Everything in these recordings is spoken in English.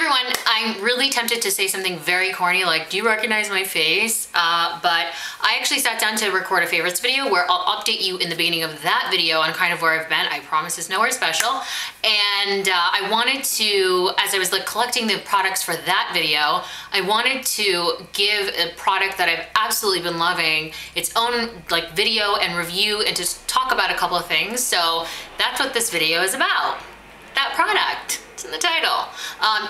everyone, I'm really tempted to say something very corny like, do you recognize my face? But I actually sat down to record a favorites video where I'll update you in the beginning of that video on kind of where I've been. I promise it's nowhere special. And I wanted to, as I was like collecting the products for that video, I wanted to give a product that I've absolutely been loving its own like video and review and to talk about a couple of things. So that's what this video is about. That product. It's in the title.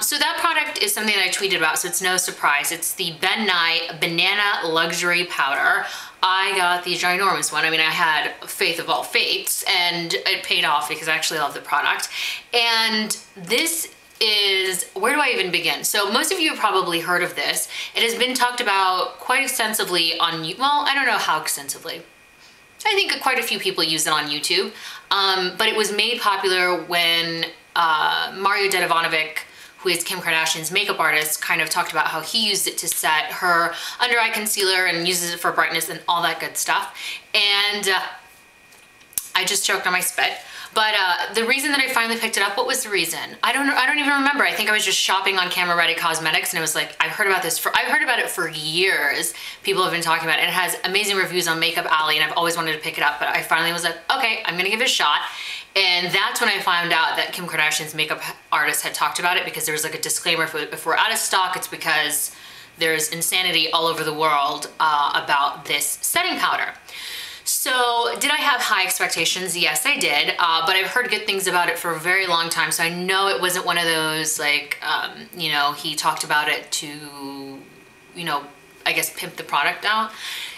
So that product is something that I tweeted about, so it's no surprise. It's the Ben Nye Banana Luxury Powder. I got the ginormous one. I mean, I had faith of all faiths, and it paid off because I actually love the product. And this is, where do I even begin? So most of you have probably heard of this. It has been talked about quite extensively on, well, I don't know how extensively. I think quite a few people use it on YouTube, but it was made popular when Mario Dedivanovic, who is Kim Kardashian's makeup artist, kind of talked about how he used it to set her under eye concealer and uses it for brightness and all that good stuff. And I just choked on my spit. But the reason that I finally picked it up, what was the reason? I don't even remember. I think I was just shopping on Camera Ready Cosmetics and it was like, I've heard about it for years. People have been talking about it. It has amazing reviews on Makeup Alley and I've always wanted to pick it up, but I finally was like, okay, I'm gonna give it a shot. And that's when I found out that Kim Kardashian's makeup artist had talked about it, because there was like a disclaimer, if we're out of stock, it's because there's insanity all over the world about this setting powder. So did I have high expectations? Yes, I did, but I've heard good things about it for a very long time, so I know it wasn't one of those like, you know, he talked about it to, you know, I guess pimp the product out.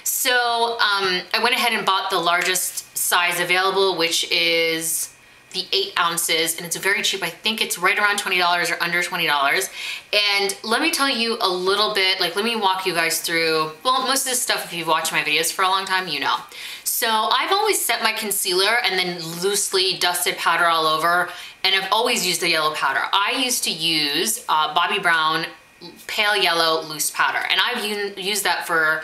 So I went ahead and bought the largest size available, which is the 8 ounces, and it's very cheap. I think it's right around $20 or under $20. And let me tell you a little bit, like let me walk you guys through, well, most of this stuff, if you've watched my videos for a long time, you know. So I've always set my concealer and then loosely dusted powder all over, and I've always used the yellow powder. I used to use Bobbi Brown Pale Yellow Loose Powder, and I've used that for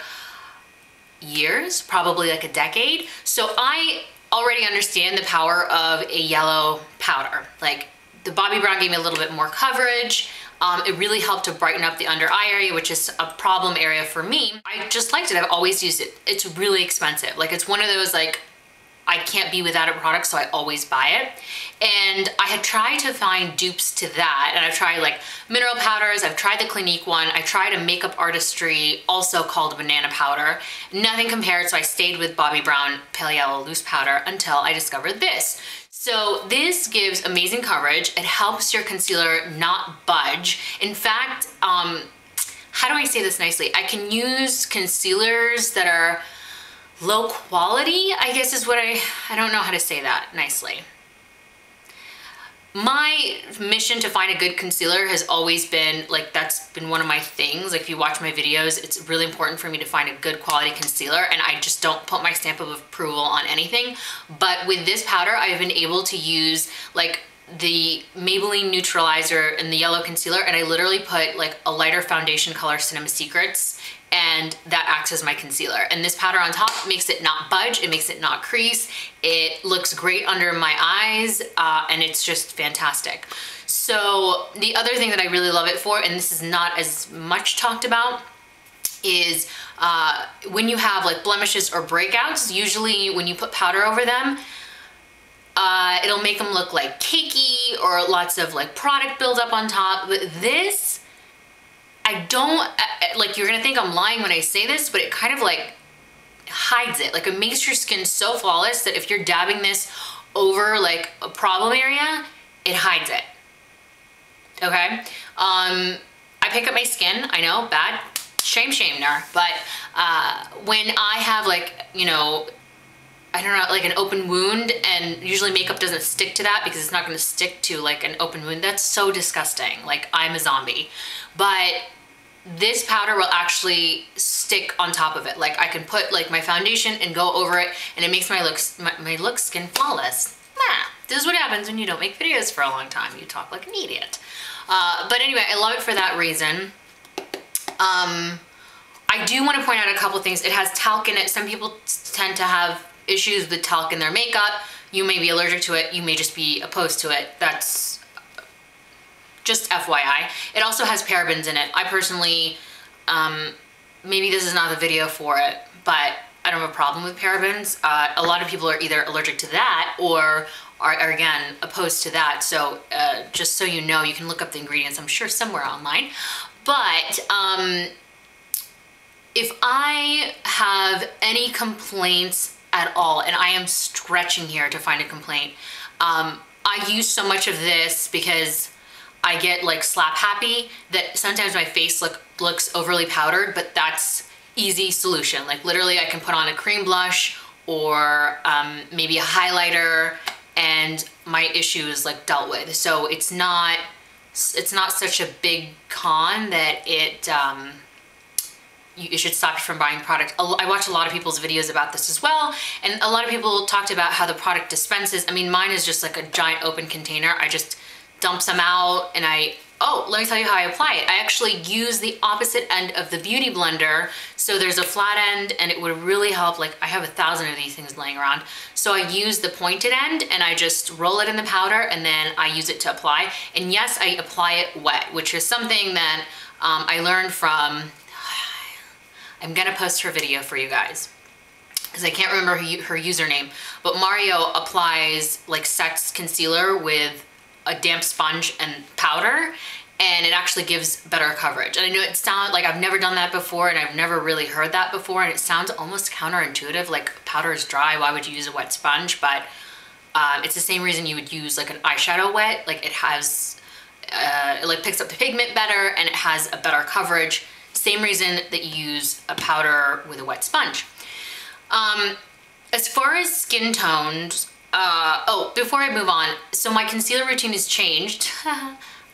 years, probably like a decade. So I already understand the power of a yellow powder. Like the Bobbi Brown gave me a little bit more coverage. It really helped to brighten up the under eye area, which is a problem area for me. I just liked it. I've always used it. It's really expensive. Like it's one of those like, I can't be without a product, so I always buy it. And I had tried to find dupes to that, and I've tried like mineral powders, I've tried the Clinique one, I tried a Makeup Artistry, also called banana powder. Nothing compared, so I stayed with Bobbi Brown Pale Yellow Loose Powder until I discovered this. So this gives amazing coverage. It helps your concealer not budge. In fact, how do I say this nicely? I can use concealers that are low quality, I guess is what I don't know how to say that nicely. My mission to find a good concealer has always been, like, that's been one of my things. Like if you watch my videos, it's really important for me to find a good quality concealer, and I just don't put my stamp of approval on anything. But with this powder, I've been able to use like the Maybelline Neutralizer and the yellow concealer, and I literally put like a lighter foundation color, Cinema Secrets, and that acts as my concealer. And this powder on top makes it not budge, it makes it not crease, it looks great under my eyes, and it's just fantastic. So the other thing that I really love it for, and this is not as much talked about, is when you have like blemishes or breakouts, usually when you put powder over them, it'll make them look like cakey or lots of like product buildup on top. But this, I don't, like you're gonna think I'm lying when I say this, but it kind of like hides it. Like it makes your skin so flawless that if you're dabbing this over like a problem area, it hides it, okay? I pick up my skin, I know, bad, shame Nar, but when I have like, you know, I don't know, like an open wound, and usually makeup doesn't stick to that because it's not gonna stick to like an open wound. That's so disgusting, like I'm a zombie. But this powder will actually stick on top of it. Like I can put like my foundation and go over it, and it makes my skin flawless. This is what happens when you don't make videos for a long time. You talk like an idiot. But anyway, I love it for that reason. I do want to point out a couple things. It has talc in it. Some people tend to have issues with talc in their makeup. You may be allergic to it. You may just be opposed to it. That's just FYI. It also has parabens in it. I personally, maybe this is not the video for it, but I don't have a problem with parabens. A lot of people are either allergic to that or are again opposed to that. So just so you know, you can look up the ingredients, I'm sure somewhere online. But if I have any complaints at all, and I am stretching here to find a complaint, I use so much of this because I get like slap happy that sometimes my face looks overly powdered, but that's easy solution. Like literally I can put on a cream blush or maybe a highlighter and my issue is like dealt with. So it's not such a big con that it should stop you from buying product. I watch a lot of people's videos about this as well, and a lot of people talked about how the product dispenses. I mean, mine is just like a giant open container. I just dump some out and let me tell you how I apply it. I actually use the opposite end of the beauty blender. So there's a flat end and it would really help. Like I have 1,000 of these things laying around. So I use the pointed end and I just roll it in the powder and then I use it to apply. And yes, I apply it wet, which is something that I learned from, I'm gonna post her video for you guys because I can't remember her username, but Mario applies like sets concealer with a damp sponge and powder, and it actually gives better coverage. And I know it sounds like I've never done that before and I've never really heard that before, and it sounds almost counterintuitive, like powder is dry, why would you use a wet sponge? But it's the same reason you would use like an eyeshadow wet. Like it has, it like picks up the pigment better and it has a better coverage. Same reason that you use a powder with a wet sponge. As far as skin tones, before I move on, so my concealer routine has changed.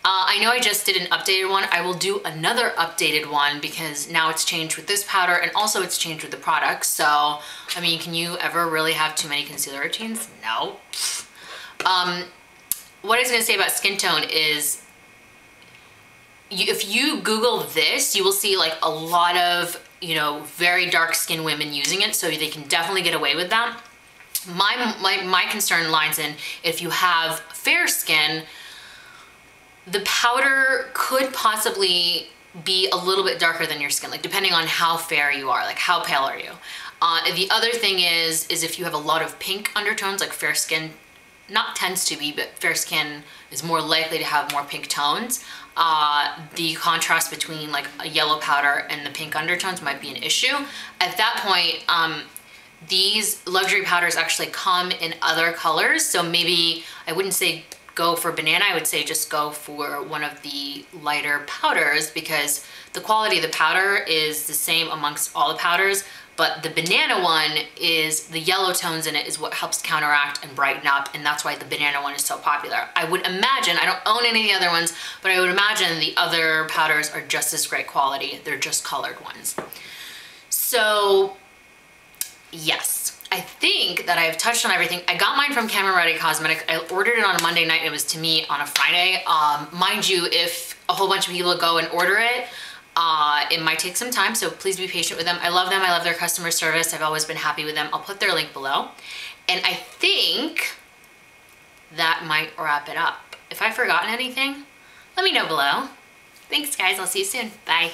I know I just did an updated one. I will do another updated one because now it's changed with this powder and also it's changed with the product. So, I mean, can you ever really have too many concealer routines? No. What I was gonna say about skin tone is, if you Google this, you will see like a lot of, very dark skinned women using it, so they can definitely get away with that. My concern lies in if you have fair skin, the powder could possibly be a little bit darker than your skin, like depending on how fair you are, like how pale are you. The other thing is if you have a lot of pink undertones, like fair skin, not tends to be, but fair skin is more likely to have more pink tones. The contrast between like a yellow powder and the pink undertones might be an issue. At that point, these luxury powders actually come in other colors. So maybe I wouldn't say go for banana, I would say just go for one of the lighter powders because the quality of the powder is the same amongst all the powders, but the banana one is, the yellow tones in it is what helps counteract and brighten up, and that's why the banana one is so popular. I would imagine, I don't own any of the other ones, but I would imagine the other powders are just as great quality. They're just colored ones. So yes, I think that I've touched on everything. I got mine from Camera Ready Cosmetics. I ordered it on a Monday night and it was to me on a Friday. Mind you, if a whole bunch of people go and order it, it might take some time, so please be patient with them. I love them. I love their customer service. I've always been happy with them. I'll put their link below. And I think that might wrap it up. If I've forgotten anything, let me know below. Thanks guys, I'll see you soon. Bye.